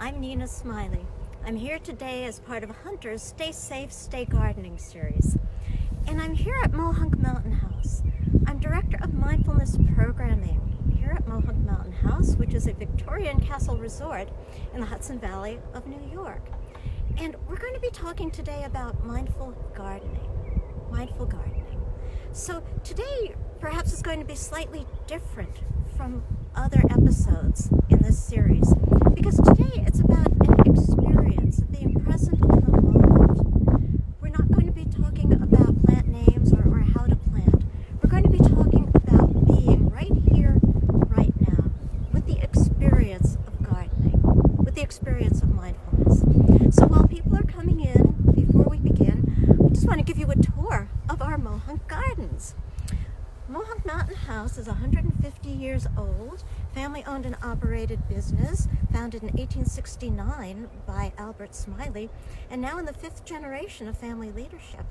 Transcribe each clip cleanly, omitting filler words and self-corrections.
I'm Nina Smiley. I'm here today as part of Hunter's Stay Safe, Stay Gardening series. And I'm here at Mohonk Mountain House. I'm Director of Mindfulness Programming here at Mohonk Mountain House, which is a Victorian castle resort in the Hudson Valley of New York. And we're going to be talking today about mindful gardening. Mindful gardening. So today perhaps is going to be slightly different from other episodes in this series, because today it's about an experience of being present in the moment. We're not going to be talking about plant names or how to plant. We're going to be talking about being right here, right now, with the experience of gardening, with the experience of mindfulness. So while people are coming in, before we begin, I just want to give you a tour of our Mohonk Gardens. Mohonk Mountain House is 150 years old, family-owned and operated business, founded in 1869 by Albert Smiley, and now in the 5th generation of family leadership.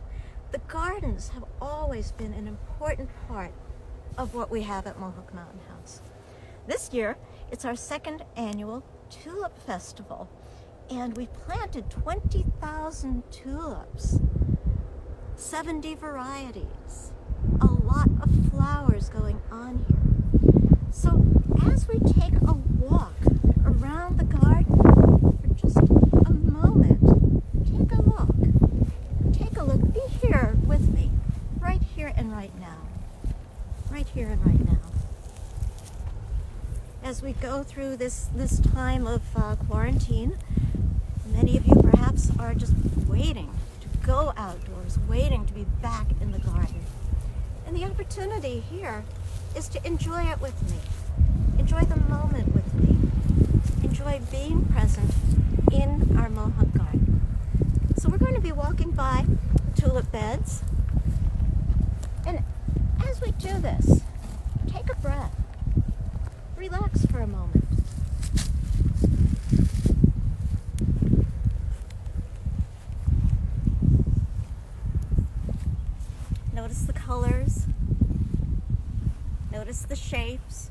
The gardens have always been an important part of what we have at Mohonk Mountain House. This year, it's our 2nd annual Tulip Festival, and we planted 20,000 tulips, 70 varieties. A lot of flowers going on here. So as we take a walk around the garden for just a moment, take a look. Take a look. Be here with me, right here and right now. Right here and right now. As we go through this time of quarantine, many of you perhaps are just waiting to go outdoors, waiting to be back in the garden. And the opportunity here is to enjoy it with me. Enjoy the moment with me. Enjoy being present in our Mohonk garden. So we're going to be walking by tulip beds. And as we do this, take a breath. Relax for a moment. Notice the colors. Notice the shapes.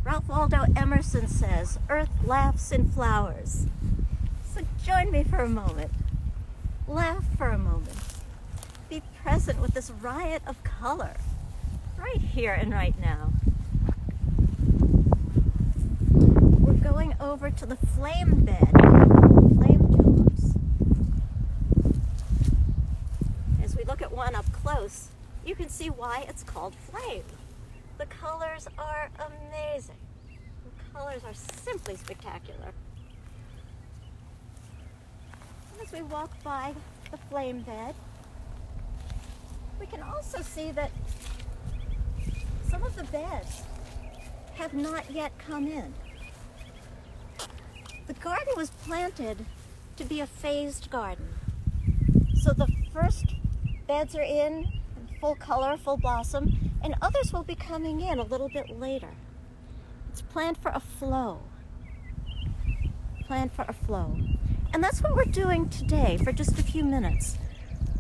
Ralph Waldo Emerson says, "Earth laughs in flowers." So join me for a moment. Laugh for a moment. Be present with this riot of color, right here and right now. We're going over to the flame bed, flame tulips. As we look at one up close, you can see why it's called flame. The colors are amazing. The colors are simply spectacular. As we walk by the flame bed, we can also see that some of the beds have not yet come in. The garden was planted to be a phased garden. So the first beds are in full color, full blossom, and others will be coming in a little bit later. It's planned for a flow. Planned for a flow. And that's what we're doing today for just a few minutes.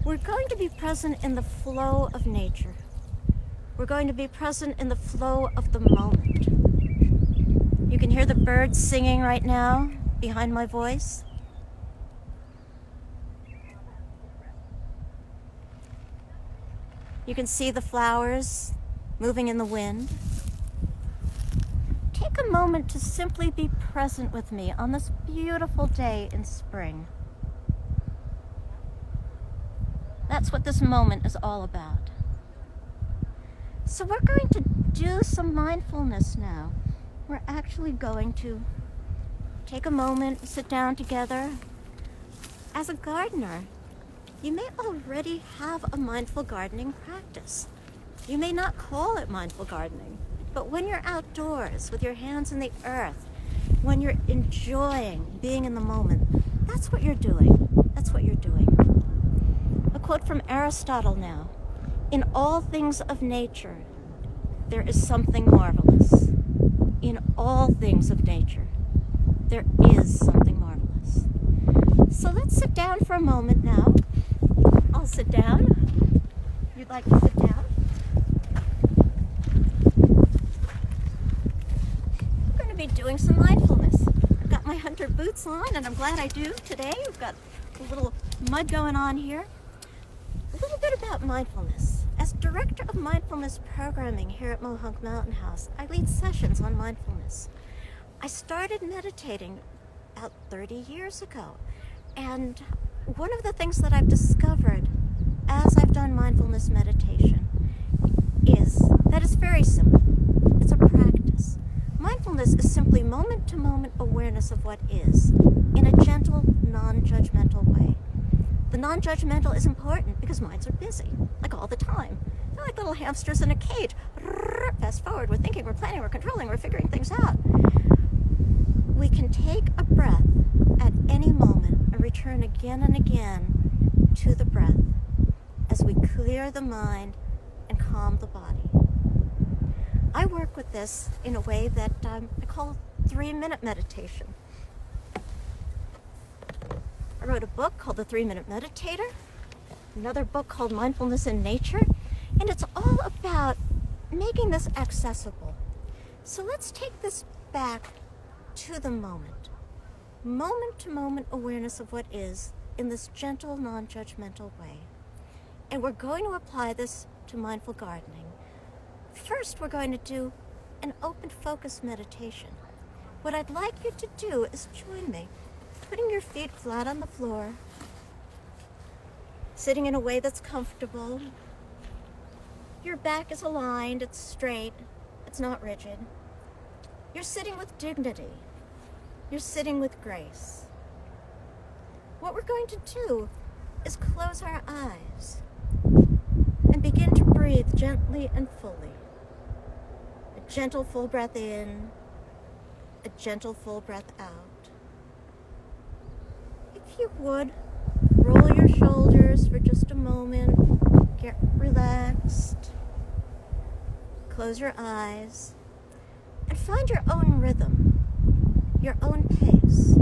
We're going to be present in the flow of nature. We're going to be present in the flow of the moment. You can hear the birds singing right now behind my voice. You can see the flowers moving in the wind. Take a moment to simply be present with me on this beautiful day in spring. That's what this moment is all about. So we're going to do some mindfulness now. We're actually going to take a moment, sit down together. As a gardener, you may already have a mindful gardening practice. You may not call it mindful gardening, but when you're outdoors with your hands in the earth, when you're enjoying being in the moment, that's what you're doing. That's what you're doing. A quote from Aristotle now. "In all things of nature, there is something marvelous." In all things of nature, there is something marvelous. So let's sit down for a moment now. I'll sit down. You'd like to sit down? be doing some mindfulness. I've got my hunter boots on, and I'm glad I do today. We've got a little mud going on here. A little bit about mindfulness. As Director of Mindfulness Programming here at Mohonk Mountain House, I lead sessions on mindfulness. I started meditating about 30 years ago, and one of the things that I've discovered as I've done mindfulness meditation is that it's very simple. It's a practice. Mindfulness is simply moment-to-moment awareness of what is in a gentle, non-judgmental way. The non-judgmental is important because minds are busy, like all the time. They're like little hamsters in a cage. Fast forward, we're thinking, we're planning, we're controlling, we're figuring things out. We can take a breath at any moment and return again and again to the breath as we clear the mind and calm the body. I work with this in a way that I call 3-minute meditation. I wrote a book called The 3-Minute Meditator, another book called Mindfulness in Nature, and it's all about making this accessible. So let's take this back to the moment. Moment-to-moment awareness of what is in this gentle, non-judgmental way. And we're going to apply this to mindful gardening. First, we're going to do an open focus meditation. What I'd like you to do is join me, putting your feet flat on the floor, sitting in a way that's comfortable. Your back is aligned, it's straight, it's not rigid. You're sitting with dignity. You're sitting with grace. What we're going to do is close our eyes and begin to breathe gently and fully. A gentle full breath in, a gentle full breath out. If you would, roll your shoulders for just a moment, get relaxed, close your eyes, and find your own rhythm, your own pace.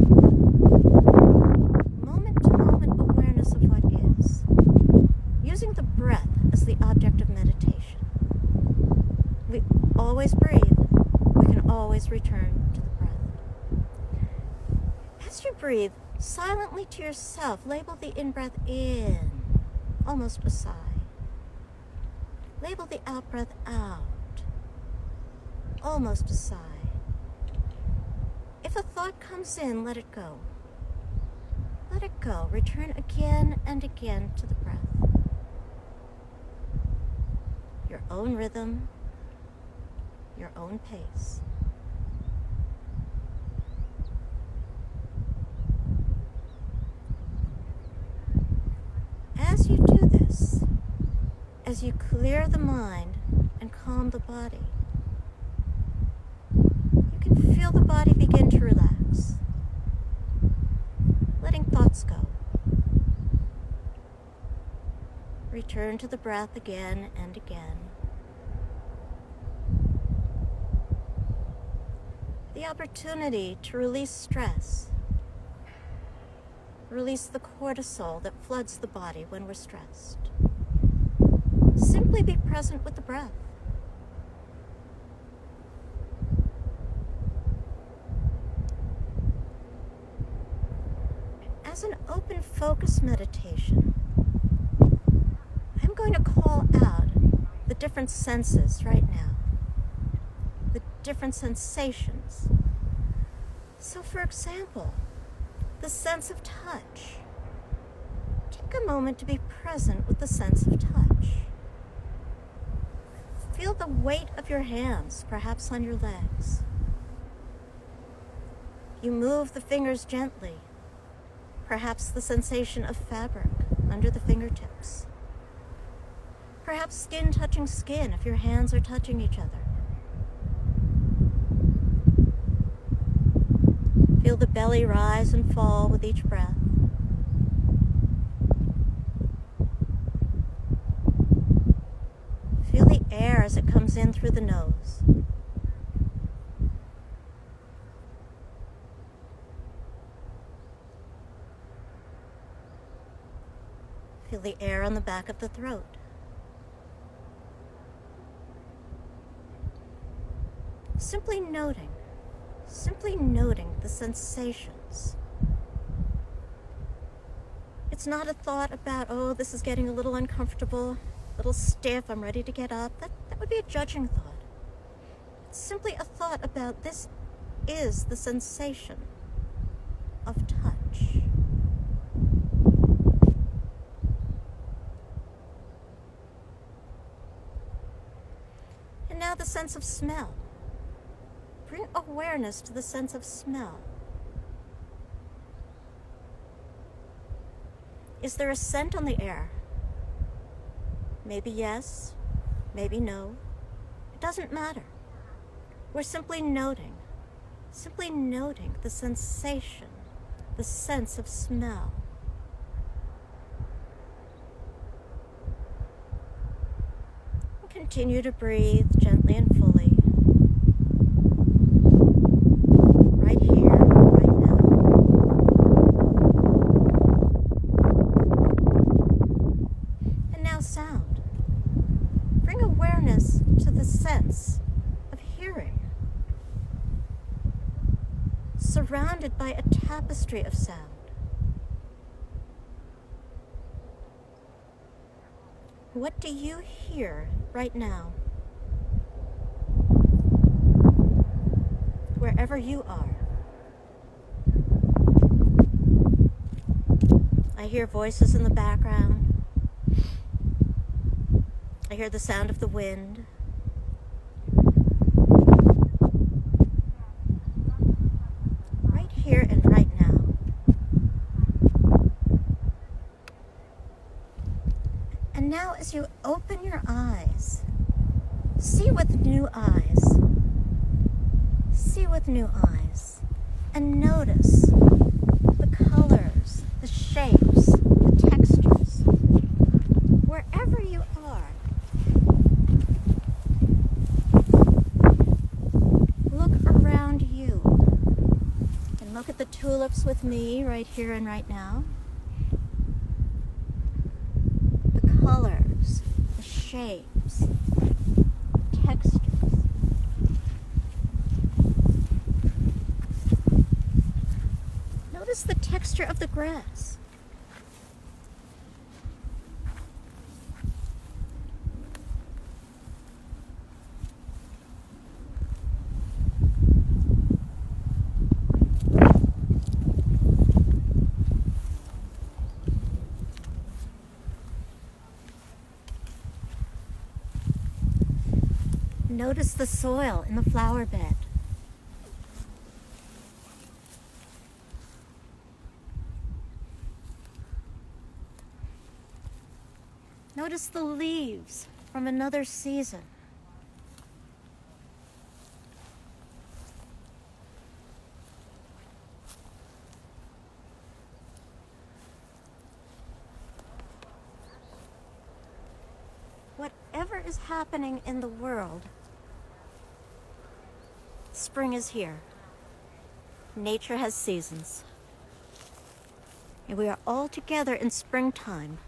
Moment-to-moment awareness of what is, using the breath as the object of meditation. We always breathe. We can always return to the breath. As you breathe, silently to yourself, label the in-breath in, almost a sigh. Label the out-breath out, almost a sigh. If a thought comes in, let it go. Let it go. Return again and again to the breath. Your own rhythm, your own pace. As you do this, as you clear the mind and calm the body, you can feel the body begin to relax, letting thoughts go. Return to the breath again and again. The opportunity to release stress, release the cortisol that floods the body when we're stressed. Simply be present with the breath. As an open focus meditation, I'm going to call out the different senses right now, the different sensations. So for example, the sense of touch. Take a moment to be present with the sense of touch. Feel the weight of your hands, perhaps on your legs. You move the fingers gently, perhaps the sensation of fabric under the fingertips. Perhaps skin touching skin if your hands are touching each other. Feel the belly rise and fall with each breath. Feel the air as it comes in through the nose. Feel the air on the back of the throat. Simply noting Simply noting the sensations. It's not a thought about, oh, this is getting a little uncomfortable, a little stiff, I'm ready to get up. That would be a judging thought. It's simply a thought about this is the sensation of touch. And now the sense of smell. Bring awareness to the sense of smell. Is there a scent on the air? Maybe yes, maybe no. It doesn't matter. We're simply noting the sensation, the sense of smell. And continue to breathe gently and fully. Right here, right now. And now sound. Bring awareness to the sense of hearing. Surrounded by a tapestry of sound. What do you hear right now? Wherever you are. I hear voices in the background. I hear the sound of the wind. Here and right now. And now as you open your eyes, see with new eyes. See with new eyes. And notice the colors, the shapes, the textures. Wherever you are. Look around you. Look at the tulips with me right here and right now. The colors, the shapes, textures. Notice the texture of the grass. Notice the soil in the flower bed. Notice the leaves from another season. Whatever is happening in the world, spring is here. Nature has seasons. And we are all together in springtime,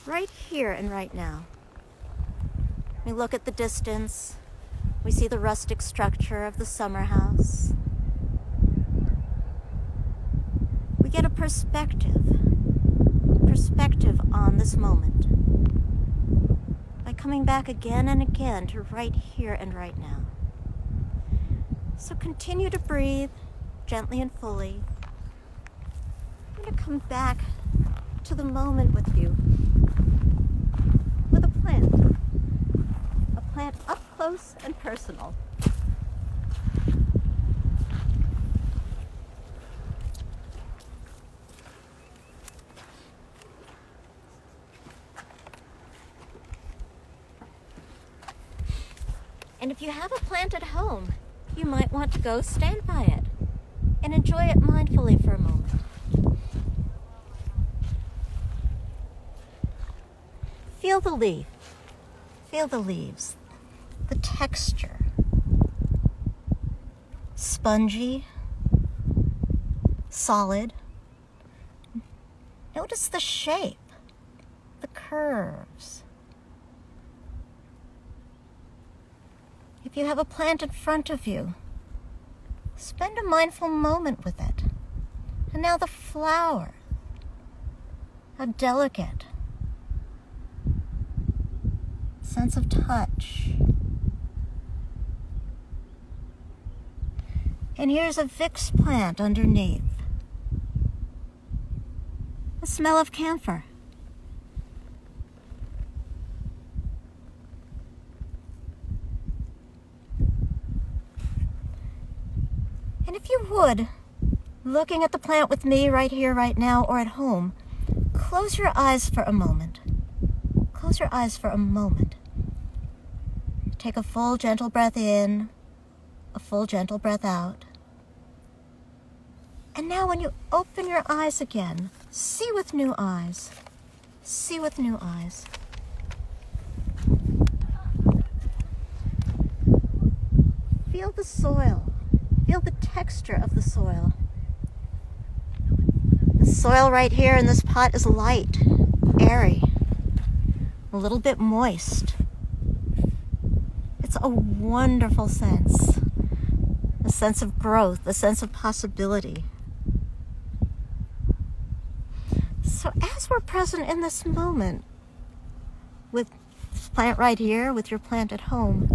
right here and right now. We look at the distance. We see the rustic structure of the summer house. We get a perspective on this moment by coming back again and again to right here and right now. So continue to breathe gently and fully. I'm going to come back to the moment with you with a plant up close and personal. And if you have a plant at home, you might want to go stand by it and enjoy it mindfully for a moment. Feel the leaf. Feel the leaves. The texture. Spongy. Solid. Notice the shape. The curves. If you have a plant in front of you, Spend a mindful moment with it. And now the flower. How delicate. Sense of touch. And here's a Vicks plant underneath. The smell of camphor. And if you would, looking at the plant with me right here, right now, or at home, close your eyes for a moment. Close your eyes for a moment. Take a full, gentle breath in, a full, gentle breath out. And now when you open your eyes again, see with new eyes. See with new eyes. Feel the soil. Feel the texture of the soil. The soil right here in this pot is light, airy, a little bit moist. It's a wonderful sense. A sense of growth, a sense of possibility. So as we're present in this moment, with this plant right here, with your plant at home,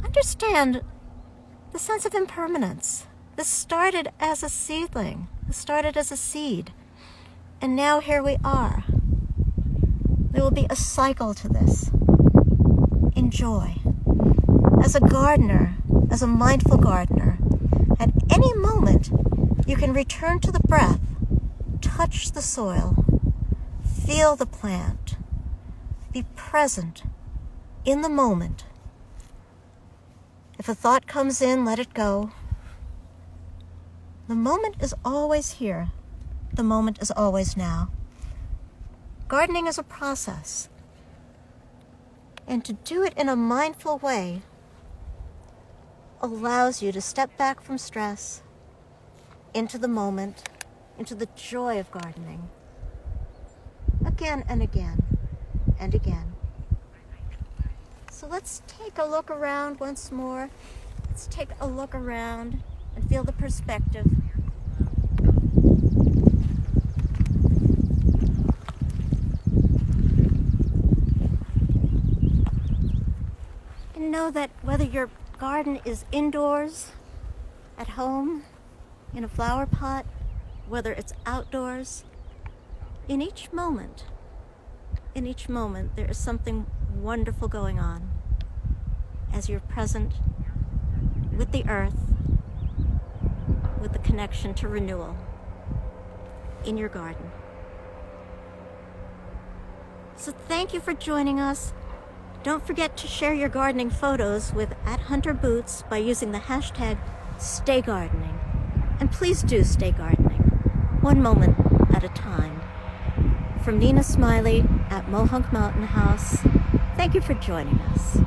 understand the sense of impermanence. This started as a seedling. This started as a seed. And now here we are. There will be a cycle to this. Enjoy. As a gardener, as a mindful gardener, at any moment you can return to the breath, touch the soil, feel the plant, be present in the moment. If a thought comes in, let it go. The moment is always here. The moment is always now. Gardening is a process. And to do it in a mindful way allows you to step back from stress into the moment, into the joy of gardening. Again and again and again. So let's take a look around once more. Let's take a look around and feel the perspective. And know that whether your garden is indoors, at home, in a flower pot, whether it's outdoors, in each moment there is something wonderful going on as you're present with the earth, with the connection to renewal in your garden. So thank you for joining us. Don't forget to share your gardening photos with @HunterBoots by using the hashtag #StayGardening. And please do stay gardening, one moment at a time. From Nina Smiley at Mohonk Mountain House, thank you for joining us.